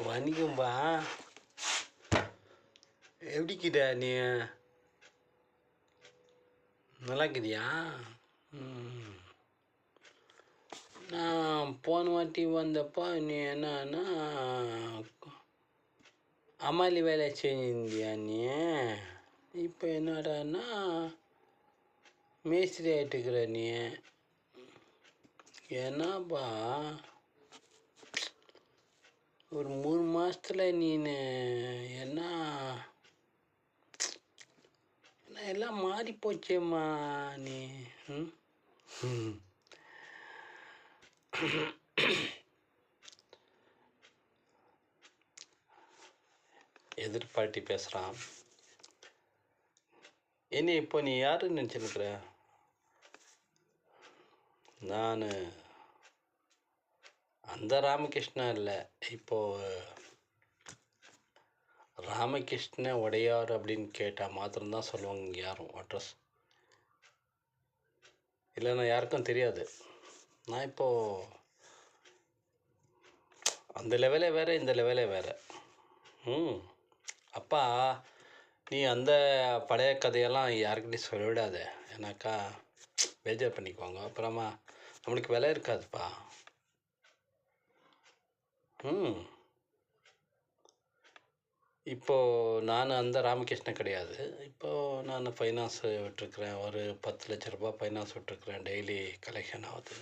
வணிகம்பா. எப்படிக்கிட்ட நீ? நல்லா இருக்குதியா? நான் போன வாட்டி வந்தப்போ நீ என்னன்னா அமாலி வேலை செஞ்சிருந்தியா நீ? இப்போ என்னடான்னா மேஸ்திரி ஆகிட்டுக்கிற நீ. என்னப்பா ஒரு 3 மாதத்தில் நீனு என்ன எல்லாம் மாறி போச்சேம்மா நீ. எதிர்பார்ட்டி பேசுகிறான். என்ன இப்போ நீ யாருன்னு நினச்சிருக்கிற? நான் அந்த ராமகிருஷ்ணா இல்லை. இப்போது ராமகிருஷ்ண உடையார் அப்படின்னு கேட்டால் மாத்திரம்தான் சொல்லுவாங்க இங்கே யாரும் அட்ரஸ். இல்லைன்னா யாருக்கும் தெரியாது. நான் இப்போது அந்த லெவலே வேறு, இந்த லெவலே வேறு. அப்பா நீ அந்த பழைய கதையெல்லாம் யாருக்கிட்டையும் சொல்லிவிடாத. ஏன்னாக்கா பேஜார் பண்ணிக்குவாங்க. அப்புறமா நம்மளுக்கு விலை இருக்காதுப்பா. இப்போது நான் அந்த ராமகிருஷ்ணன் கிடையாது. இப்போது நான் ஃபைனான்ஸ் விட்டுருக்குறேன். ஒரு 10 லட்ச ரூபா ஃபைனான்ஸ் விட்டுருக்குறேன். டெய்லி கலெக்ஷன் ஆகுது.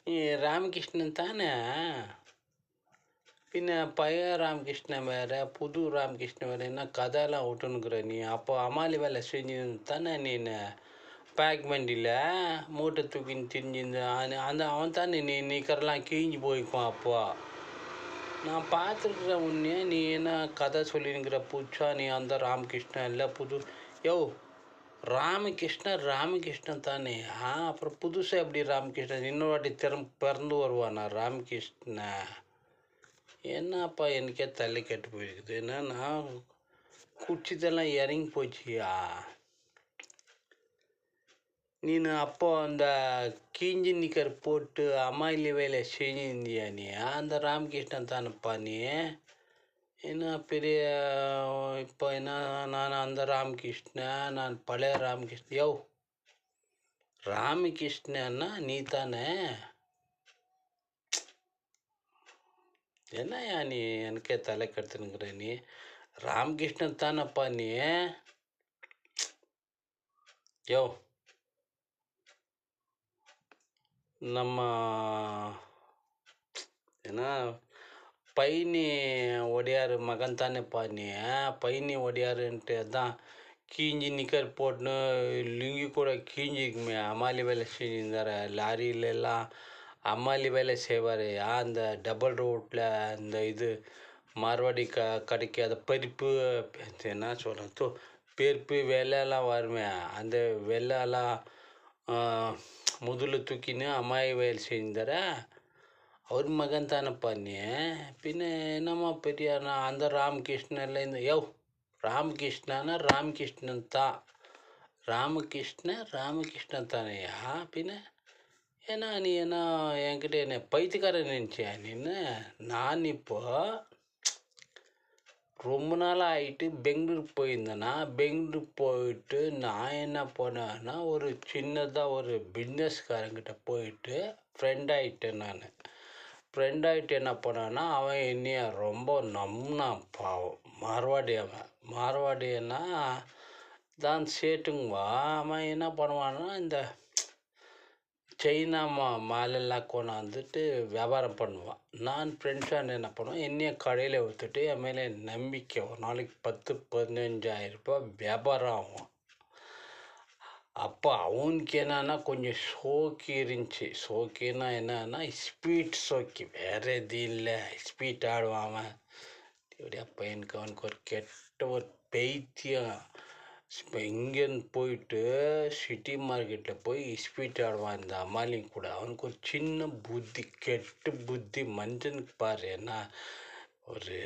நீ ராமகிருஷ்ணன் தானே? பின்ன பழைய ராமகிருஷ்ணன் வேறு, புது ராமகிருஷ்ணன் வேறு, என்ன கதையெல்லாம் விட்டுனுக்குற நீ? அப்போ அமாலி வேலை செஞ்சு தானே நீ பேக் வண்டியில் மூட்டை தூக்கின்னு திரிஞ்சிருந்த அவன் தானே நீ நிற்கரெல்லாம் கிழிஞ்சு போய்க்குவான். அப்போ நான் பார்த்துருக்குறேன் உன்னையே. நீ என்ன கதை சொல்லினுக்கிற புதுசா? நீ அந்த ராமகிருஷ்ணன் இல்லை, புது ராமகிருஷ்ணன் தானே. அப்புறம் புதுசாக எப்படி ராமகிருஷ்ணன் இன்னொரு வாட்டி பிறந்து வருவானா ராமகிருஷ்ணன்? என்னப்பா எனக்கே தள்ளி கெட்டு போயிருக்குது. என்னன்னா குச்சிதெல்லாம் இறங்கி போச்சியா? நீನು அப்போ அந்த கீஞ்சி நிக்கர் போட்டு அம்மாயிலி வேலை செஞ்சிருந்தியா நீ? அந்த ராமகிருஷ்ணன் தானப்பா நீ? என்ன பெரிய இப்போ என்ன நான் அந்த ராமகிருஷ்ணன், நான் பழைய ராமகிருஷ்ணன். ராமகிருஷ்ணன்னா நீ தானே? என்னையா நீ எனக்கே தலை கெடுத்துனுங்கிற நீ? ராமகிருஷ்ணன் தானப்பா நீ? நம்ம ஏன்னா பைனி ஒடியார் மகன் தானேப்பா நீ? பைனி ஒடியாருன்ட்டு தான் கீஞ்சி நிக்கர் போட்டுன்னு லுங்கி கூட கீஞ்சிக்குமே. அம்மாலி வேலை செஞ்சுருந்தார லாரியிலெல்லாம் அம்மாலி வேலை செய்வார். அந்த டபுள் ரோட்டில் அந்த இது மார்வாடி கடைக்கு அதை பருப்பு என்ன சொல்கிறேன் பருப்பு வெள்ளையெல்லாம் வருமே. அந்த வெள்ளையெல்லாம் முதல்ல தூக்கின்னு அம்மாயி வேலை செஞ்சுருந்தார அவர் மகன் தானேப்பா நீ? பின்ன என்னம்மா பெரிய அந்த ராமகிருஷ்ணன்ல இந்த ராமகிருஷ்ணன் தான். ராமகிருஷ்ணன் தானேயா? பின்ன ஏன்னா நீ என்ன என்கிட்ட என்ன பைத்தியக்காரன் நினச்சியா நீன்னு? நான் இப்போ ரொம்ப நாள் ஆகிட்டு பெங்களூருக்கு போயிருந்தேன்னா, பெங்களூருக்கு போயிட்டு நான் என்ன பண்ணேன்னா ஒரு சின்னதாக ஒரு பிஸ்னஸ்காரங்கிட்ட போயிட்டு ஃப்ரெண்ட் ஆகிட்டேன். ஃப்ரெண்டாகிட்டு என்ன பண்ணான்னா அவன் என்னைய ரொம்ப நம்பினான். பாவம் மார்வாடியன்னா தான் சேட்டுங்குவா. அவன் என்ன பண்ணுவான்னா இந்த சைனா மாலெல்லாம் கொண்டாந்துட்டு வியாபாரம் பண்ணுவான். நான் ஃப்ரெண்ட்ஸாக என்ன பண்ணுவேன், என்னைய கடையில் விற்றுட்டு என் மேலே நம்பிக்கை ஒரு நாளைக்கு 10-15,000 ரூபாய் வியாபாரம் ஆகும். அப்போ அவனுக்கு என்னன்னா கொஞ்சம் ஷோக்கி இருந்துச்சு. ஷோக்கின்னா என்னன்னா ஸ்பீட் ஷோக்கி, வேறு எது இல்லை. ஸ்பீட் ஆடுவான் அவன். இப்படியா பையனுக்கு அவனுக்கு ஒரு கெட்ட ஒரு பைத்தியம். இப்போ இங்கேருந்து போயிட்டு சிட்டி மார்க்கெட்டில் போய் ஸ்பீட் ஆடுவான் இந்த அம்மாலிங்க கூட. அவனுக்கு ஒரு சின்ன புத்தி, கெட்ட புத்தி. மனுஷனுக்கு பாரு என்ன ஒரு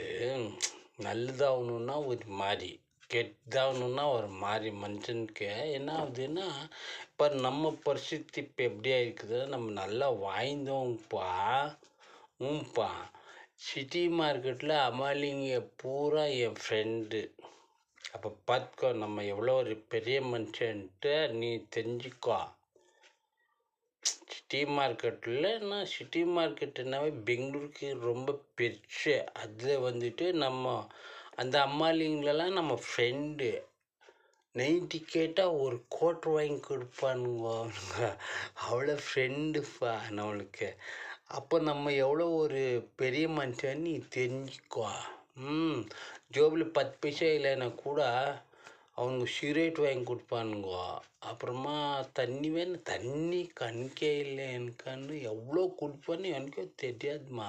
நல்லதாகணுன்னா ஒரு மாதிரி கெட்டவனுன்னா ஒரு மாதிரி மனுஷனுக்கு என்ன ஆகுதுன்னா, இப்போ நம்ம பரிசுத்தி இப்போ எப்படியா இருக்குது, நம்ம நல்லா வாய்ந்தோங்கப்பா. ஊம்பா. சிட்டி மார்க்கெட்டில் அமாலிங்க பூரா என் ஃப்ரெண்டு. அப்போ பார்த்துக்கோ, நம்ம எவ்வளோ ஒரு பெரிய மனுஷன்ட்டு நீ தெரிஞ்சுக்கோ. சிட்டி மார்க்கெட்டுனாவே பெங்களூருக்கு ரொம்ப பெருசு. அதில் வந்துட்டு நம்ம அந்த அம்மாலிங்களெல்லாம் நம்ம ஃப்ரெண்டு. நைட்டி கேட்டால் ஒரு கோட் வாங்கி கொடுப்பானுங்க அவனுங்க. அவ்வளோ ஃப்ரெண்டுப்பா நம்மளுக்கு. அப்போ நம்ம எவ்வளோ ஒரு பெரிய மனுஷன் நீ தெரிஞ்சுக்கோ. ஜோபில் 10 பைசா இல்லைன்னா கூட அவனுங்க சிகரெட் வாங்கி கொடுப்பானுங்க. அப்புறமா தண்ணி வேணும், தண்ணி கணக்கே இல்லை எனக்கான்னு எவ்வளோ கொடுப்பான்னு எனக்கே தெரியாதுமா.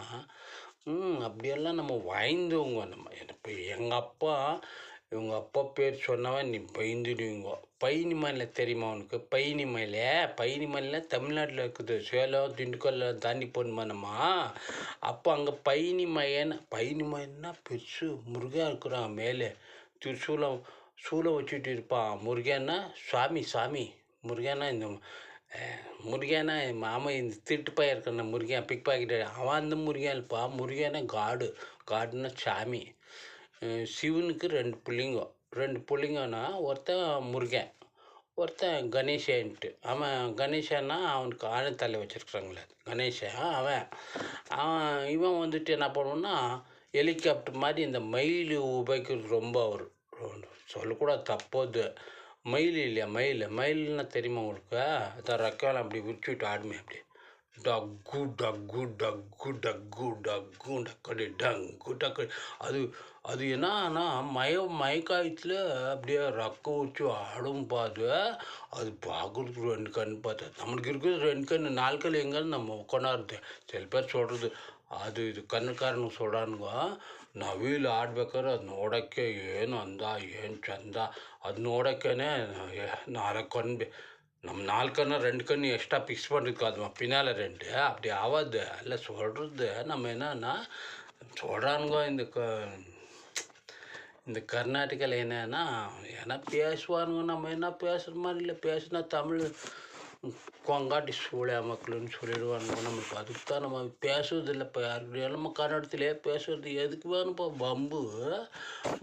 அப்படியெல்லாம் நம்ம வாய்ந்தவங்க. நம்ம இப்போ இவங்க அப்பா பேர் சொன்னவன் நீ பயந்துடுவீங்க. பழனி மலை தெரியுமா உனக்கு? பழனி மலை தமிழ்நாட்டில் இருக்குது. சேலம் திண்டுக்கல்ல தாண்டி போகணுமா நம்ம. அப்போ அங்கே பழனி மலைன்னா பெருசு. முருகன் இருக்கிறான் மேலே. சூளம் வச்சுட்டு இருப்பான். முருகன்னா சாமி. முருகன்னா இந்த முருகனா மாமா இந்த திருட்டு பையன் இருக்கிற முருகன், பிக் பாக்கெட், அவன் அந்த முருகன் இல்லைப்பா. முருகனா காடுன்னா சாமி. சிவனுக்கு 2 பிள்ளைங்கன்னா ஒருத்தன் முருகன், ஒருத்தன் கணேசன்ட்டு. அவன் கணேசன்னா அவனுக்கு ஆழத்தலை வச்சுருக்குறாங்களே கணேசன். இவன் வந்துட்டு என்ன பண்ணுவான்னா, ஹெலிகாப்டர் மாதிரி இந்த மயில் உபயோகிக்கிறது ரொம்ப அவர் சொல்லக்கூடாது, தப்போது. மயில் இல்லையா, மயில்னா தெரியுமா உங்களுக்கு? அதான் ரெக்காலம் அப்படி விரிச்சுட்டு ஆடுமே அப்படி. டக்கு டக்கு டக்கு டக்கு டக்கு டக்கடி டக்கு. அது என்னன்னா மயக்காயத்தில் அப்படியே ரக்க வச்சு ஆடும் பாது. அது பார்க்குறதுக்கு 2 கண் பார்த்தா. நம்மளுக்கு இருக்கிறது 2 கண், 4 கண் எங்கன்னு நம்ம உட்காந்து. சில பேர் சொல்கிறது ಇದು ಕನ್ನಕಾರನು ಸೋಡಾನ್ಗ ನವಿಲು ಆಡ್ಬೇಕಾದ್ರೆ ಅದು ನೋಡೋಕ್ಕೆ ಏನು ಅಂದ, ಏನು ಚಂದ. ಅದು ನೋಡೋಕ್ಕೇ 4 ಕಣ್ಣು நம்ம 4 கண்ணு 2 கண்ணு எக்ஸ்ட்ரா ஃபிக்ஸ் பண்ணியிருக்காதுமா பின்னால் 2. அப்படி ஆகாது. இல்லை சொல்கிறது நம்ம என்னன்னா சொல்கிறானுங்க. இந்த கர்நாடகாவில் என்னன்னா பேசுவானுங்க. நம்ம என்ன பேசுகிற மாதிரி இல்லை. பேசுனா தமிழ் கொங்காட்டி சூழ மக்கள்னு சொல்லிடுவானுங்க. நம்மளுக்கு அதுக்கு தான் நம்ம பேசுறதில்லை. இப்போ யாருக்கிட்ட நம்ம கன்னடத்திலே பேசுறது எதுக்கு வேணும்ப்பா பம்பு.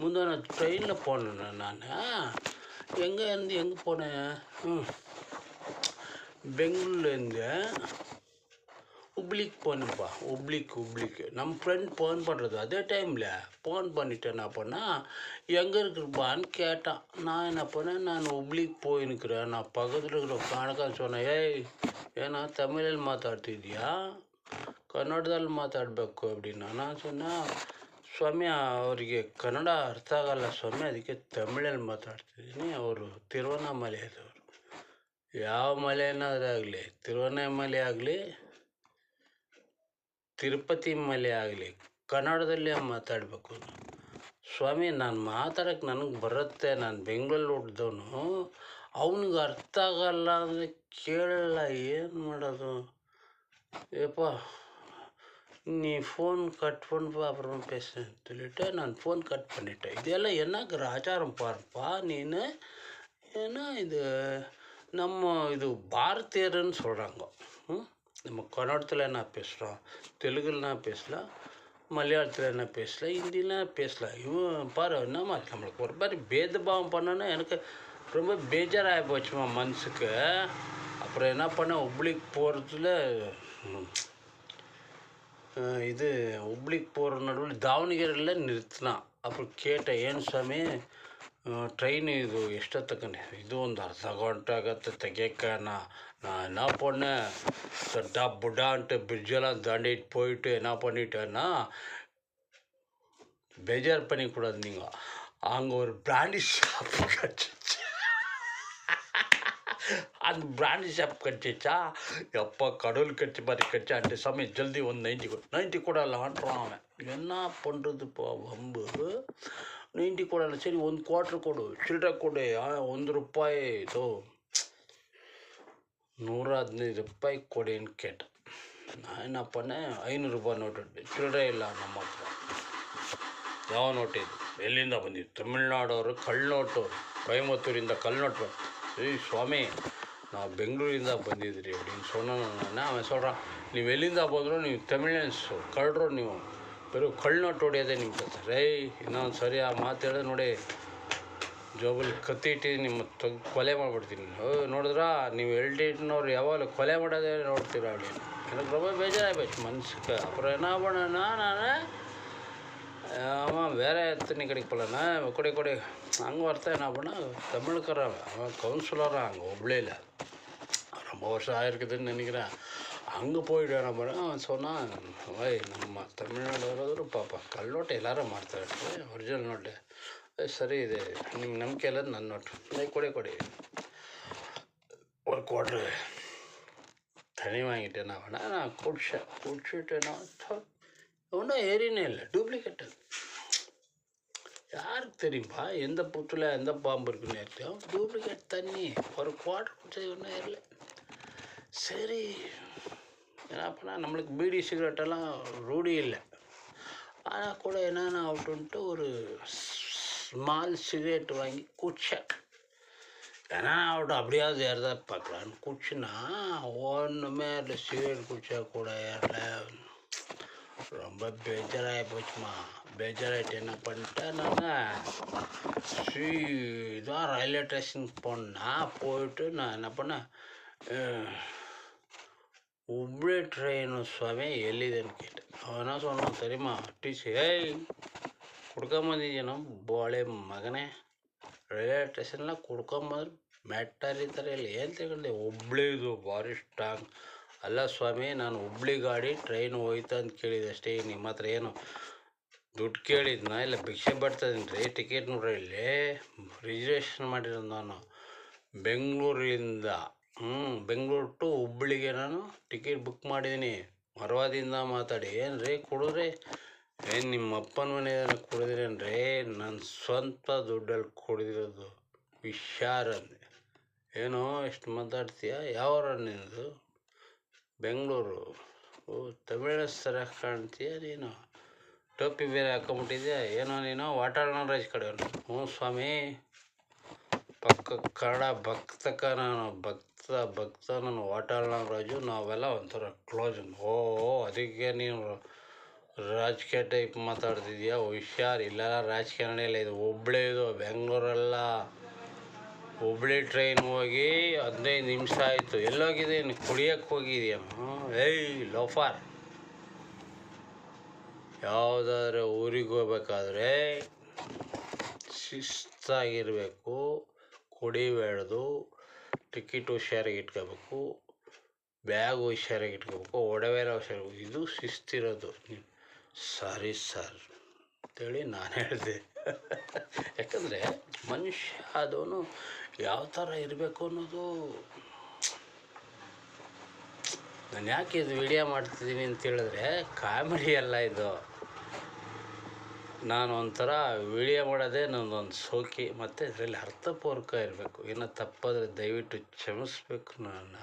முந்தா நான் ட்ரெயினில் போனேன். நான் எங்கே போனேன், பெங்களூர்லேருந்து உப்ளிக்கு போனேன்ப்பா. உப்ளிக்கு நம்ம ஃப்ரெண்ட் ஃபோன் பண்ணுறது. அதே டைமில் ஃபோன் பண்ணிவிட்டு என்ன பண்ணால், எங்கே இருக்குப்பான்னு கேட்டான். நான் என்ன பண்ணேன், நான் உப்ளிக்கு போயின்னுக்கிறேன். நான் பக்கத்தில் இருக்கிற கணக்கான்னு சொன்னேன், ஏன்னா ತಮಿಳಲ್ಲಿ ಮಾತಾಡ್ತಿದ್ಯಾ, ಕನ್ನಡದಲ್ಲಿ ಮಾತಾಡಬೇಕು அப்படின்னா. ನಾನು சொன்னேன், ಸ್ವಾಮಿ ಅವರಿಗೆ ಕನ್ನಡ ಅರ್ಥ ಆಗಲ್ಲ ಸ್ವಾಮಿ, ಅದಕ್ಕೆ ತಮಿಳಲ್ಲಿ ಮಾತಾಡ್ತಿದ್ದೀನಿ. ಅವರು ತಿರುವಣ್ಣಾಮಲೆಯವರು. ಯಾವ ಮಲೆನಾದ್ರೂ ಆಗಲಿ, ತಿರುವಣ್ಣಾಮಲೆ ಆಗಲಿ, ತಿರುಪತಿ ಮಲೆ ಆಗಲಿ, ಕನ್ನಡದಲ್ಲೇ ಮಾತಾಡಬೇಕು. ಸ್ವಾಮಿ ನಾನು ಮಾತಾಡೋಕ್ಕೆ ನನಗೆ ಬರುತ್ತೆ, ನಾನು ಬೆಂಗಳೂರಲ್ಲಿ ಹುಟ್ಟಿದವನು, ಅವನಿಗೆ ಅರ್ಥ ಆಗಲ್ಲ ಅಂದರೆ ಕೇಳಲ್ಲ, ಏನು ಮಾಡೋದು ஏப்பா. நீ ஃபோன் கட் பண்ணுப்பா, அப்புறமா பேசுகிறேன்னு சொல்லிவிட்டு நான் ஃபோன் கட் பண்ணிட்டேன். இதெல்லாம் என்னங்கிற ஆச்சாரம் பாருப்பா நீನು. ஏன்னா இது பாரதியர்னு சொல்கிறாங்க. நம்ம கன்னடத்தில் என்ன பேசுகிறோம், தெலுங்குல என்ன பேசலாம், மலையாளத்தில் என்ன பேசலாம், ஹிந்திலாம் பேசலாம். இவன் பாரு என்ன மாதிரி நம்மளுக்கு ஒரு மாதிரி பேதபாவம் பண்ணோன்னா எனக்கு ரொம்ப பேஜாராகி போச்சுமா மனசுக்கு. அப்புறம் என்ன பண்ணேன், உப்ளிக்கு போகிறதுல உப்ளிக்கு போகிற நடுவில் ದಾವಣಗೆರೆயில் நிறுத்தினான். அப்புறம் கேட்டேன், ಏನು ಸ್ವಾಮಿ ಟ್ರೈನ್ ಇದು ಎಷ್ಟೊತ್ತಕ್ಕನೆ? ಇದು ಒಂದು ಅರ್ಧ ಗಂಟೆ ಆಗತ್ತೆ ತೆಗಿಯಕ್ಕೆ. நான் என்ன பண்ணேன், சட்டா புட்டான்ட்டு பிரிட்ஜெல்லாம் தாண்டிட்டு போயிட்டு என்ன பண்ணிட்டேன்னா, பேஜார் பண்ணிக்கூடாது நீங்கள். அங்கே ஒரு பிராண்டி ஷாப் கிடச்சிச்சு. அந்த பிராண்டி ஷாப் கிடச்சிச்சா, எப்போ கடவுள் கட்சி மாதிரி கட்சி. அந்த சமயம் ஜல்தி ಒಂದು 90 ಕೊಡಲ್ಲಾன்றான் அவன். என்ன பண்ணுறதுப்பா வம்பு. 90 ಕೊಡಲ್ಲ. சரி 1 ಕ್ವಾರ್ಟರ್ ಕೊಡು, ಚಿಲ್ಲರೆ ಕೊಡು, ₹1 ಇದು 115 ರೂಪಾಯಿ ಕೊಡಿன்னு கேட்டேன். நான் என்ன பண்ணேன், ₹500 நோட்டு, சில்லறை இல்லை நம்ம. ಯಾವ ನೋಟ್ ಇದು? ಎಲ್ಲಿಂದ ಬಂದಿದ್ದು? ತಮಿಳ್ನಾಡವರು, ಕಳ್ನೋಟು, ಕೊಯಮತ್ತೂರಿಂದ ಕಳ್ನೋಟು. ಸ್ವಾಮಿ ನಾವು ಬೆಂಗಳೂರಿಂದ ಬಂದಿದ್ರಿ அப்படின்னு சொன்னோன்னா அவன் சொல்கிறான், ನೀವು ಎಲ್ಲಿಂದ ಬಂದರೂ ನೀವು ತಮಿಳಿಯನ್ಸು ಕಳ್ಳರು, ನೀವು ಬರೀ ಕಳ್ನೋಟು ಹೊಡೆಯೋದೇ ನಿಮ್ಮ ಕೆಲಸ. ಇನ್ನೊಂದು ಸರಿ ಆ ಮಾತು ಹೇಳಿದ್ರೆ ನೋಡಿ, ಜೋಬಲ್ಲಿ ಕತ್ತಿ ಇಟ್ಟು ನಿಮ್ಮ ಕೊಲೆ ಮಾಡಿಬಿಡ್ತೀನಿ. ನೋಡಿದ್ರಾ ನೀವು ಎಲ್ಡಿನವ್ರು ಯಾವಾಗಲೂ ಕೊಲೆ ಮಾಡೋದೇ ನೋಡ್ತೀರಾ அப்படின்னு. எனக்கு ரொம்ப ಬೇಜಾರಾಗ್ಬಿಟ್ಟು ಮನ್ಸಿಗೆ. அப்புறம் என்ன பண்ணேன்னா நான் அவன் வேற எத்தனை கிடைக்கலண்ணா கொடி அங்கே ஒருத்தன் என்ன பண்ணால் தமிழுக்காரன், அவன் கவுன்சிலராக அங்கே ஒப்ளேயில் ரொம்ப வருஷம் ஆயிருக்குதுன்னு நினைக்கிறேன். அங்கே போயிட்டு என்ன பண்ண அவன் சொன்னான், நம்ம தமிழ்நாடு வரோದ್ರು ಪಾಪ ಕಳ್ಳೋಟು ಎಲ್ಲರೂ ಮಾಡ್ತಾರೆ, ಒರಿಜಿನಲ್ ನೋಟೆ. ಸರಿ ಇದೆ ನಿಮ್ಮ ನಂಬಿಕೆ ಎಲ್ಲ ನನ್ನ ನೋಟು ಕೊಡಿ ஒரு குவாட்ரு தனி வாங்கிட்டேன். நான் குடிச்சிட்டேன்னா ஒன்றும் ஏறினே இல்லை, டூப்ளிகேட்டு. யாருக்கு தெரியும்பா எந்த புத்தில் எந்த பாம்பு இருக்குன்னு தெரியும். டூப்ளிகேட் தண்ணி ஒரு குவாட்ரு குடிச்சது ஒன்றும் ஏறல. சரி என்ன பண்ணால் நம்மளுக்கு பீடி சிகரெட்டெல்லாம் ரூಢி இல்லை. ஆனால் கூட என்னென்ன ஆகட்டுன்ட்டு ஒரு ஸ்மால் சிகரெட் வாங்கி குடிச்சேன். ஏன்னா ஆகட்டும் அப்படியாவது ஏறதா பார்க்கலான்னு குடிச்சுன்னா ஒன்றுமே இல்லை. சிகரெட் குடித்தா கூட ஏறல. ரொம்ப பேஜாராகி போச்சுமா. பேஜாராகிட்டு என்ன பண்ணிட்டேன் நான், இதான் ரயில்வே ஸ்டேஷனுக்கு போனேன். போயிட்டு நான் என்ன பண்ணேன், ಹುಬ್ಳಿ ಟ್ರೈನು ಸ್ವಾಮಿ ಎಲ್ಲಿದೆ ಅಂತ ಕೇಟ್ಟೆ. ಅವನ ಸೊನ್ನ ಸರಿಮಾ ಟೀಚಿ ಕುಡ್ಕೊಂಬಂದಿದ್ದೀನೋ ಬೋಳೆ ಮಗನೇ, ರೈಲ್ವೆ ಸ್ಟೇಷನ್ಲಾಗ ಕುಡ್ಕೊಂಬಂದ್ರೆ ಮೆಟ್ಟರಿ ಥರ ಇಲ್ಲ. ಏನು ತಗೊಂಡೆ? ಹುಬ್ಳಿದು ಭಾರಿ ಸ್ಟ್ರಾಂಗ್. ಅಲ್ಲ ಸ್ವಾಮಿ, ನಾನು ಹುಬ್ಳಿ ಗಾಡಿ ಟ್ರೈನು ಹೋಯ್ತಾ ಅಂತ ಕೇಳಿದೆ ಅಷ್ಟೇ. ನಿಮ್ಮ ಹತ್ರ ಏನು ದುಡ್ಡು ಕೇಳಿದ್ನಾ ಇಲ್ಲ ಭಿಕ್ಷೆ ಬರ್ತದೀನಿ ರೀ? ಟಿಕೆಟ್ ನೋಡ್ರಿ, ಇಲ್ಲಿ ರಿಸರ್ವೇಷನ್ ಮಾಡಿರೋದು ನಾನು ಬೆಂಗಳೂರಿಂದ. ಬೆಂಗಳೂರು ಟು ಹುಬ್ಳಿಗೆ ನಾನು ಟಿಕೆಟ್ ಬುಕ್ ಮಾಡಿದ್ದೀನಿ. ಮರವಾದಿಂದ ಮಾತಾಡಿ. ಏನು ರೀ ಕುಡಿದ್ರಿ? ಏನು ನಿಮ್ಮ ಅಪ್ಪನ ಮನೆಯನ್ನು ಕುಡಿದ್ರೇನು ರೀ? ನನ್ನ ಸ್ವಂತ ದುಡ್ಡಲ್ಲಿ ಕುಡಿದಿರೋದು. ಹುಷಾರಂದೆ. ಏನೋ ಎಷ್ಟು ಮಾತಾಡ್ತೀಯ? ಯಾವರ ನಿನ್ನದು? ಬೆಂಗಳೂರು. ತಮಿಳ ಸರ ಕಾಣ್ತೀಯ ನೀನು. ಟೋಪಿ ಬೇರೆ ಹಾಕೊಂಬಿಟ್ಟಿದ್ಯಾ ಏನೋ ನೀನು? ವಾಟಾಳರಾಜ್ ಕಡೆ. ಸ್ವಾಮಿ, ಪಕ್ಕ ಕನ್ನಡ ಭಕ್ತಕ ನಾನು ಭಕ್ತ ನಾನು ವಾಟಾಳರಾಜು. ನಾವೆಲ್ಲ ಒಂಥರ ಕ್ಲೋಸ್. ಅದಕ್ಕೆ ನೀನು ರಾಜಕೀಯ ಟೈಪ್ ಮಾತಾಡ್ತಿದ್ಯಾ? ಹುಷಾರು. ಇಲ್ಲೆಲ್ಲ ರಾಜಕೀಯ ನಡೆಯಲ್ಲ. ಇದು ಹುಬ್ಳಿದು, ಬೆಂಗಳೂರಲ್ಲ. ಹುಬ್ಳಿ ಟ್ರೈನ್ ಹೋಗಿ 15 ನಿಮಿಷ ಆಯಿತು. ಎಲ್ಲೋಗಿದೆ? ನೀನು ಕುಡಿಯೋಕ್ಕೆ ಹೋಗಿದ್ಯೇನು? ಲೋಫಾರ್. ಯಾವುದಾದ್ರೂ ಊರಿಗೆ ಹೋಗ್ಬೇಕಾದ್ರೆ ಶಿಸ್ತಾಗಿರಬೇಕು, ಕುಡಿಬೇಡ್ದು, ಟಿಕೆಟ್ ಹುಷಾರಾಗಿ ಇಟ್ಕೋಬೇಕು, ಬ್ಯಾಗ್ ಹುಷಾರಾಗಿ ಇಟ್ಕೋಬೇಕು, ಒಡವೆಲ್ಲ ಹುಷಾರಾಗಿ. ಇದು ಶಿಸ್ತಿರೋದು. ಸಾರಿ ಸರ್ ಅಂತೇಳಿ ನಾನು ಹೇಳಿದೆ. ಯಾಕಂದರೆ ಮನುಷ್ಯ ಅದವನು ಯಾವ ಥರ ಇರಬೇಕು ಅನ್ನೋದು. ನಾನು ಯಾಕೆ ಇದು ವಿಡಿಯೋ ಮಾಡ್ತಿದ್ದೀನಿ ಅಂತೇಳಿದ್ರೆ, ಕಾಮಿಡಿ ಅಲ್ಲ ಇದು. ನಾನು ಒಂಥರ ವಿಡಿಯೋ ಮಾಡೋದೇ ನನ್ನದೊಂದು ಶೋಕಿ. ಮತ್ತು ಇದರಲ್ಲಿ ಅರ್ಥಪೂರ್ವಕ ಇರಬೇಕು. ಏನೋ ತಪ್ಪಾದರೆ ದಯವಿಟ್ಟು ಕ್ಷಮಿಸ್ಬೇಕು ನನ್ನ.